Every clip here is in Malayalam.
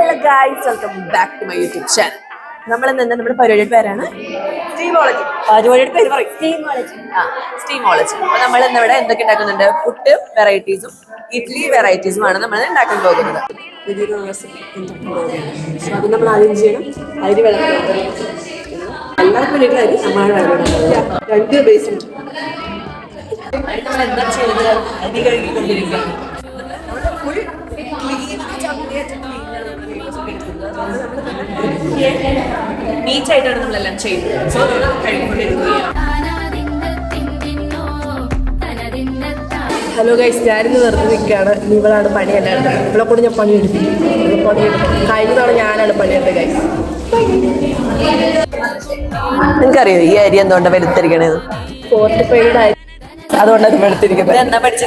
Hello guys, welcome back to my YouTube channel. നമ്മൾ നമ്മുടെ പരിപാടിയുടെ പേരാണ് സ്റ്റീമോളജി. പരിപാടിയുടെ പേര് പറയും സ്റ്റീമോളജി. അപ്പൊ നമ്മൾ ഇന്നിവിടെ എന്തൊക്കെ ഉണ്ടാക്കുന്നുണ്ട്? പുട്ട് വെറൈറ്റീസും ഇഡ്ലി വെറൈറ്റീസുമാണ് നമ്മൾ ഉണ്ടാക്കാൻ പോകുന്നത്. പുതിയൊരു റെസിപ്പി അത് നമ്മൾ ആദ്യം ചെയ്യണം. അരി വെള്ളത്തിൽ എല്ലാവർക്കും വേണ്ടിയിട്ട് അരി നമ്മളാണ് വെള്ളം 2 ബേസിൽ നമ്മൾ എന്താ ചെയ്യുന്നത്? അരി കഴുകിക്കൊണ്ടിരിക്കുകയാണ്. നീറ്റായിട്ടാണ് നമ്മളെല്ലാം ചെയ്യുന്നത്. സോ നമ്മൾ കഴിക്കൊണ്ടിരിക്കുകയാണ്. ഹലോ ഗൈസ്, ഞാനിന്ന് വെറുതെ നിൽക്കുകയാണ്. ഇവളാണ് പണിയല്ലാണ്ട്. ഇവളെ കൂടെ ഞാൻ പണിയെടുത്തില്ല. കഴിഞ്ഞ തവണ ഞാനാണ് പണിയെടുത്തത് ഗൈസ്. നിനക്കറിയോ ഈ അരി എന്തുകൊണ്ടാണ് വെളുത്തിരിക്കണത്? ഫോർട്ടിഫൈഡ് അരി, അതുകൊണ്ടാണ് വെളുത്തിരിക്കുന്നത്. എന്താ പഠിച്ച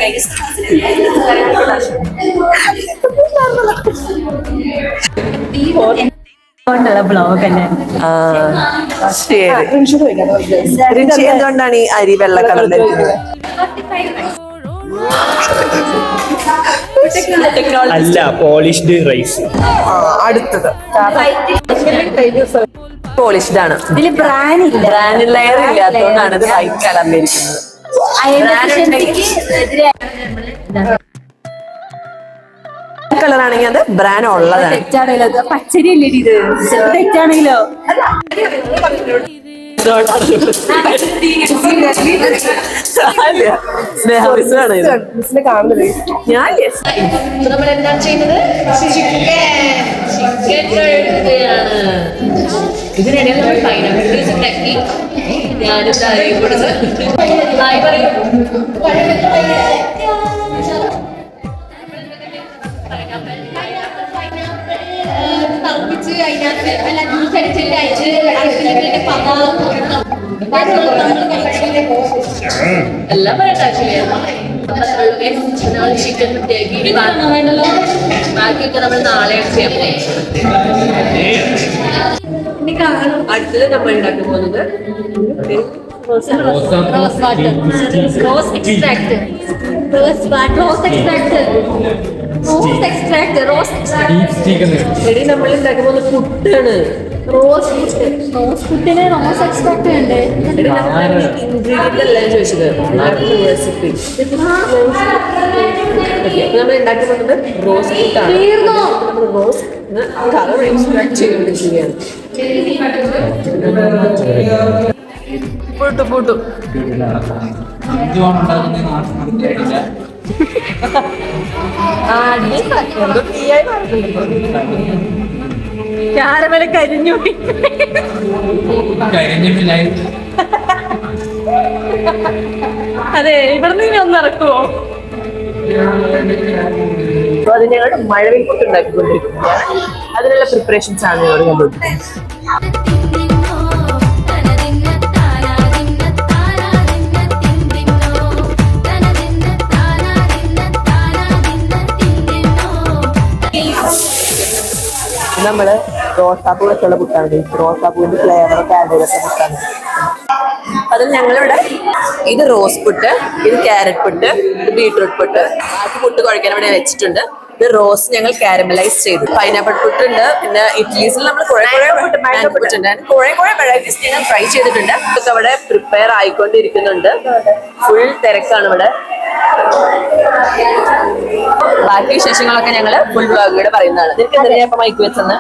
എന്തുകൊണ്ടാണ് ഈ അരി വെള്ള കളറിലിരിക്കുന്നത്? അല്ല, പോളിഷ്ഡ് റൈസ്. അടുത്തത് പോളിഷ്ഡ് ആണ്. ഇതില് ബ്രാൻഡ് ലെയർ ഇല്ലാത്തതുകൊണ്ടാണ് ഇത് വൈറ്റ് കളറിലിരിക്കുന്നത്. കളറാണെങ്കിൽ അത് ബ്രാൻഡ് ഉള്ളതാണ്. തെറ്റാണെങ്കിലോ പച്ചരി അല്ലേ ഇത്? തെറ്റാണെങ്കിലോ നമ്മൾ എന്താണ് ചെയ്യുന്നത്? ചിക്കൻ കഴുകുകയാണ്. ഇതിനിടയിൽ നമ്മൾ പൈനാപ്പിൾ ജ്യൂസ് ഉണ്ടാക്കി. ഞാനും പറയും എല്ലാം ചിക്കൻ ബാക്കിയൊക്കെ നമ്മൾ നാളെ ചെയ്യാം. അടുത്തത് നമ്മൾ ഉണ്ടാക്കാൻ പോകുന്നത് നമ്മൾ ഉണ്ടാക്കാൻ പോകുന്നത് പുട്ടാണ്. പുട്ടിന് റോസ് എക്സ്ട്രാക്ട് ഉണ്ട്. ഇൻഗ്രീഡിയന്റ് എല്ലാം ചോദിച്ചത് റെസിപ്പി. നമ്മൾ ഉണ്ടാക്കാൻ പോകുന്നത് റോസ് പുട്ടാണ്. നമ്മൾ റോസ് കളർ എക്സ്ട്രാക്ട് ചെയ്തുകൊണ്ടിരിക്കുകയാണ്. പൂട്ടു ക്യാരമല കരിഞ്ഞു. അതെ, ഇവിടുന്ന് ഇനി ഒന്ന് ഇറക്കുവോ? അത് ഞങ്ങൾ മഴവിൽ പുട്ട് ഉണ്ടാക്കിക്കൊണ്ടിരിക്കുകയാണ്. അതിനുള്ള പ്രിപ്പറേഷൻസ് ആണ് ഞങ്ങൾ കണ്ടുകൊണ്ടിരിക്കുന്നത്. നമ്മള് റോസാപ്പൂ വെച്ചുള്ള പുട്ടാണ്. റോസാപ്പൂവിന്റെ ഫ്ലേവറൊക്കെ ആഡ് ചെയ്തിട്ടുള്ള പുട്ടാണ്. അതിൽ ഞങ്ങളിവിടെ ഇത് റോസ് പുട്ട്, ഇത് ക്യാരറ്റ് പുട്ട്, ഇത് ബീട്രൂട്ട് പുട്ട്, ബാക്കി പുട്ട് കുഴക്കാൻ ഇവിടെ വെച്ചിട്ടുണ്ട്. ഇത് റോസ് ഞങ്ങൾ കാരമലൈസ് ചെയ്തു. പൈനാപ്പിൾ പുട്ടുണ്ട്. പിന്നെ ഇഡ്ലീസിൽ നമ്മൾ കുറെ വെറൈറ്റീസ് ഞങ്ങൾ ട്രൈ ചെയ്തിട്ടുണ്ട്. ഇതൊക്കെ അവിടെ പ്രിപ്പയർ ആയിക്കൊണ്ടിരിക്കുന്നുണ്ട്. ഫുൾ തിരക്കാണ് ഇവിടെ. ബാക്കി വിശേഷങ്ങളൊക്കെ ഞങ്ങള് ഫുൾ വ്ലോഗിലൂടെ പറയുന്നതാണ്. നിനക്ക് എന്തിനാ ഇപ്പൊ മൈക്ക് വെച്ചെന്ന്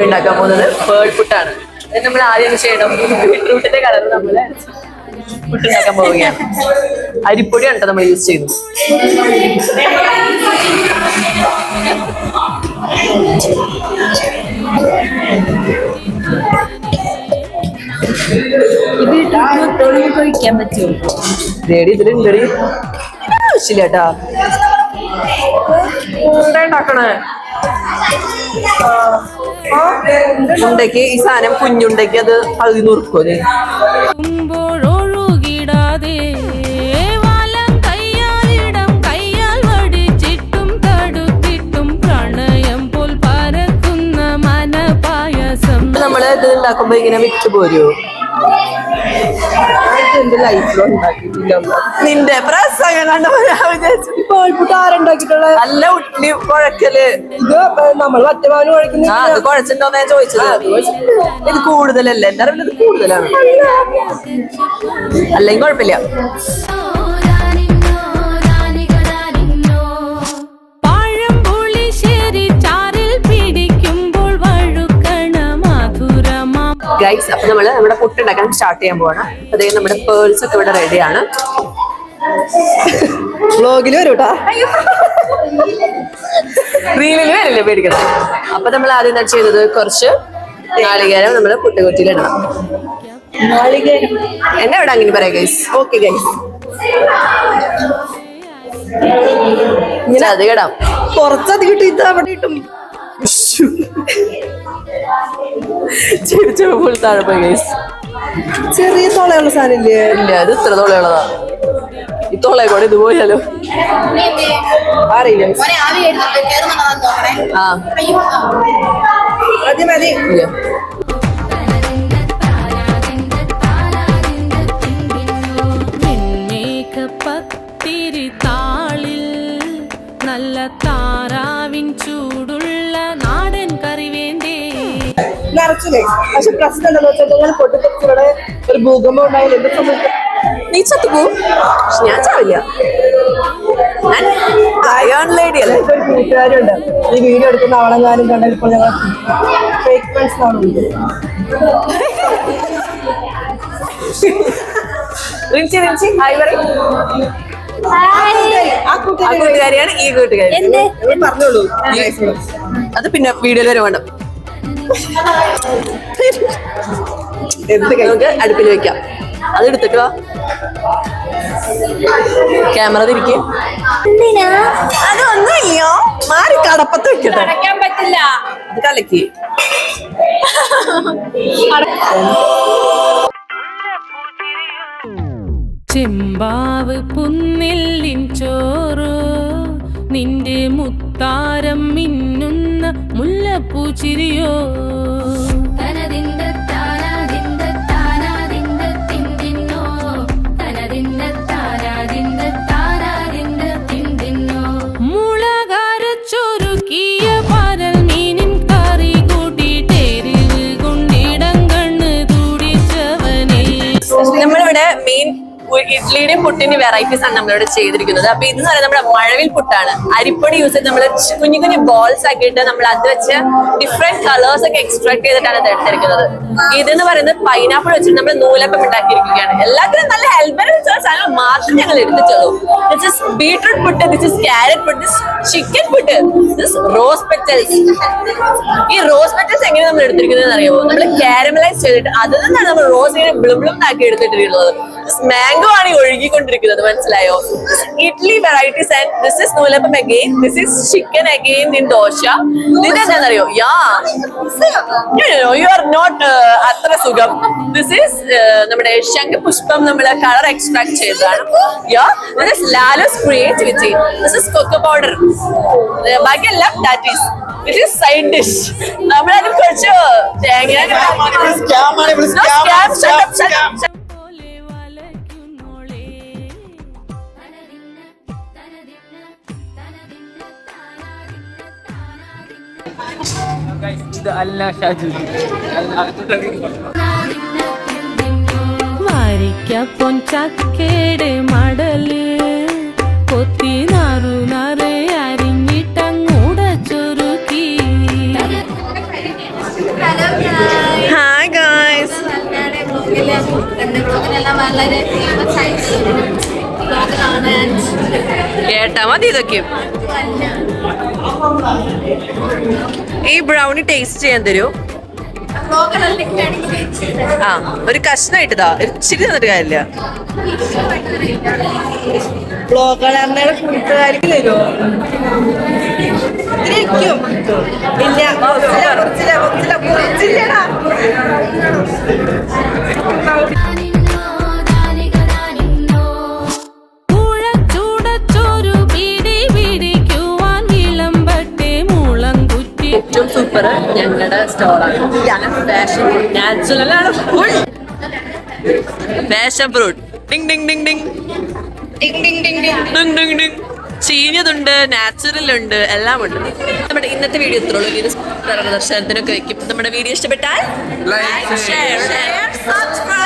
ഉണ്ടാക്കാൻ പോകുന്നത് പേൾ പുട്ടാണ്. നമ്മൾ ആദ്യം ചെയ്യണം ബീട്രൂട്ടിന്റെ കളർ നമ്മള് പുട്ടുണ്ടാക്കാൻ പോവുകയാണ്. അരിപ്പൊടിയാണ് നമ്മൾ യൂസ് ചെയ്യുന്നത്. കഴിക്കാൻ പറ്റുമോ? റെഡി ഇതിലുണ്ട് ആവശ്യമില്ല ഉണ്ടാക്കണേ. ഉണ്ടക്ക് ഈ സാധനം കുഞ്ഞുണ്ടക്ക് അത് പകുതി നുറുക്കും. നമ്മള് ഇത് ഉണ്ടാക്കുമ്പോ ഇങ്ങനെ വിട്ടു പോരുമോ? എന്റെ ലൈഫിലും ഉണ്ടാക്കിയിട്ടില്ല. നിന്റെ പ്രസംഗം കണ്ടപ്പോ ഞാൻ വിചാരിച്ചു പാൽപുട്ട് ആരുണ്ടാക്കിയിട്ടുള്ള നല്ല ഉള്ളി കുഴക്കല്. ഇത് നമ്മൾ മറ്റേമാവന് കുഴക്കുന്ന ആ അത് കുഴച്ചിട്ടുണ്ടോന്ന് ഞാൻ ചോദിച്ചത്. ഇത് കൂടുതലല്ലേ? എന്റെ അറിവിൽ ഇത് കൂടുതലാണ്. അല്ലെങ്കിൽ കുഴപ്പമില്ല. ഗൈസ്, അപ്പൊ നമ്മള് നമ്മുടെ പുട്ട് ഉണ്ടാക്കാൻ സ്റ്റാർട്ട് ചെയ്യാൻ പോവാണ്. അതായത് നമ്മുടെ പേൾസ് ഒക്കെ ഇവിടെ റെഡിയാണ്. വ്ലോഗില് വരൂട്ടാ, റീലില് വരില്ലേ, പേടിക്കണം. അപ്പൊ നമ്മൾ ആദ്യം എന്താ ചെയ്തത്, കുറച്ച് നാളികേരം നമ്മൾ പുട്ടുകുറ്റിയിലിടണം. നാളികേരം എന്നെ ഇവിടെ അങ്ങനെ പറയാം ഗൈസ്. Okay guys. ഇങ്ങനെ അത് കേടാം. കുറച്ചധികം ഇട്ട് ഇത് അവിടെ ഇട്ടും ഫുൾ താഴെ പോയി ഗൈസ്. ചെറിയ തോളയുള്ള സാധനം ഇല്ലേ? ഇല്ല, അത് ഇത്ര തോളയുള്ളതാ. ഈ തോളയെ കൂടെ ഇത് പോയാലോ അറിയില്ല. ആ മതി മതി. ഇല്ല. നല്ല താറാവിൻ ചൂടുള്ള നാടൻ കറി വേണ്ടേ? നിറച്ചില്ലേ? പക്ഷെ പ്രശ്നം എന്താണെന്ന് വെച്ചാൽ നിങ്ങൾ പൊട്ടിത്തെറിച്ചിവിടെ ഒരു ഭൂകമ്പം ഉണ്ടായാലും എന്ത് സംഭവിക്കും? നീ ചത്തുപോകും. ഞാൻ ചാവില്ല. ഞാൻ അയൺ ലേഡി അല്ലേ. ഒരു കൂട്ടുകാരുണ്ട്, ഈ വീഡിയോ എടുക്കുന്ന ആളെങ്ങാനും കണ്ടാൽ ഇപ്പോൾ ഞങ്ങൾ ഫേക്ക് ഫ്രണ്ട്സ് ആണ് വിളിക്കുന്നത്. റിൻസി റിൻസി ഹായ് പറയും. ആ ആ കൂട്ടുകാരിയാണ് ഈ കൂട്ടുകാരി. പറഞ്ഞോളൂ. അത് പിന്നെ വീഡിയോയിൽ വരെ വേണം. എന്ത് നമുക്ക് അടുപ്പിൽ വെക്കാം. അത് എടുത്തിട്ട് വാ. ക്യാമറ തിരിക്കും. അതൊന്നുമില്ലയോ, മാറി കടപ്പത്ത് വെക്കട്ടെ. അടയ്ക്കാൻ പറ്റില്ല. അത് കലക്കി. ചെമ്പാവ് പുന്നെല്ലിൻ ചോറ്, നിന്റെ മുത്താരം മിന്നുന്ന മുല്ലപ്പൂ ചിരിയോ. മുളകരച്ചൊരുക്കിയ പരൽ മീനിൻ കറി കൂട്ടിട്ടെരിവ് കൊണ്ടിടം കണ്ണ് തുടിച്ചവനെ. നമ്മളിവിടെ മെയിൻ ഇഡ്ലിയുടെയും പുട്ടിന്റെ വെറൈറ്റീസ് ആണ് നമ്മളിവിടെ ചെയ്തിരിക്കുന്നത്. അപ്പൊ ഇതെന്ന് പറയുന്നത് നമ്മുടെ മഴവിൽ പുട്ടാണ്. അരിപ്പൊടി യൂസ് ചെയ്ത് നമ്മൾ കുഞ്ഞു കുഞ്ഞു ബോൾസ് ആക്കിയിട്ട് നമ്മൾ അത് വെച്ച് ഡിഫറെന്റ് കളേഴ്സ് ഒക്കെ എക്സ്ട്രാക്ട് ചെയ്തിട്ടാണ് ഇത് എടുത്തിരിക്കുന്നത്. ഇതെന്ന് പറയുന്നത് പൈനാപ്പിൾ വെച്ചിട്ട് നമ്മൾ നൂലപ്പം ഉണ്ടാക്കിയിരിക്കുകയാണ്. എല്ലാത്തിനും നല്ല ഹെൽപ്പ് സാധനം മാത്രം ഞങ്ങൾ എടുത്തിട്ടുള്ളൂ. This is beetroot puttu, this is carrot puttu, this chicken puttu, this rose petals. ഈ റോസ് പെറ്റൽസ് എങ്ങനെ നമ്മൾ എടുത്തിരിക്കുന്നത് അറിയാമോ? നമ്മൾ കാരമലൈസ് ചെയ്തിട്ട് അതിൽ നിന്നാണ് നമ്മൾ റോസ് ഇങ്ങനെ ബ്ലും ആക്കി എടുത്തിട്ടുള്ളത്. മാംഗോ ആണ് ഈ ഒഴുകിക്കൊണ്ടിരിക്കുന്നത്, മനസ്സിലായോ? Idli varieties and this is noolappam again, this is chicken again in dosa. ഇതെന്താണെന്നറിയോ? യു ആർ നോട്ട് അത്ര സുഖം. ദിസ് ഈസ് നമ്മുടെ ശംഖുപുഷ്പം നമ്മള് കളർ എക്സ്ട്രാക്ട് ചെയ്തതാണ്. ദിസ് ഇസ് ലാലോസ് creativity. This is cocoa powder. ബാക്കിയെല്ലാം that is this is side dish. നമ്മളതിൽ കുറച്ച് തേങ്ങ വരിക്കപ്പൊൻ ചക്കയുടെ മടല് കൊത്തി നാറു നാറ് അരിഞ്ഞിട്ടങ്ങൂട ചൊരുക്കി. Hi guys. കേട്ടാ മതി ഇതൊക്കെ. ഈ ബ്രൗണി ടേസ്റ്റ് ചെയ്യാൻ തരൂ. ആ ഒരു കഷ്ണമായിട്ടതാ, ഇച്ചിരി തന്നിട്ട് കാര്യമില്ല. ബ്ലോഗറുടെ കൂട്ടുകാർക്ക് തരുമോ? ഇത്രയ്ക്കും ഇല്ല, കുറച്ചില്ലടാ. ഏറ്റവും സൂപ്പർ ഞങ്ങളുടെ സ്റ്റോറാണ്. ഫാഷൻ നാച്ചുറൽ ആണ്, ഫുൾ ഫാഷൻ ഫ്രൂട്ട്. ഡിങ് ഡിങ് ഡിങ് ഡിങ് ഡിങ് ഡിങ് ഡിങ് ഡിങ് ഡിങ് ഡിങ്. ചീഞ്ഞതുണ്ട്, നാച്ചുറൽ ഉണ്ട്, എല്ലാം ഉണ്ട്. നമ്മുടെ ഇന്നത്തെ വീഡിയോ ഇത്രയുള്ളൂ. ഇത് പ്രദർശനത്തിനൊക്കെ വെക്കും. നമ്മുടെ വീഡിയോ ഇഷ്ടപ്പെട്ടാൽ ലൈക്ക്, ഷെയർ, സബ്സ്ക്രൈബ്.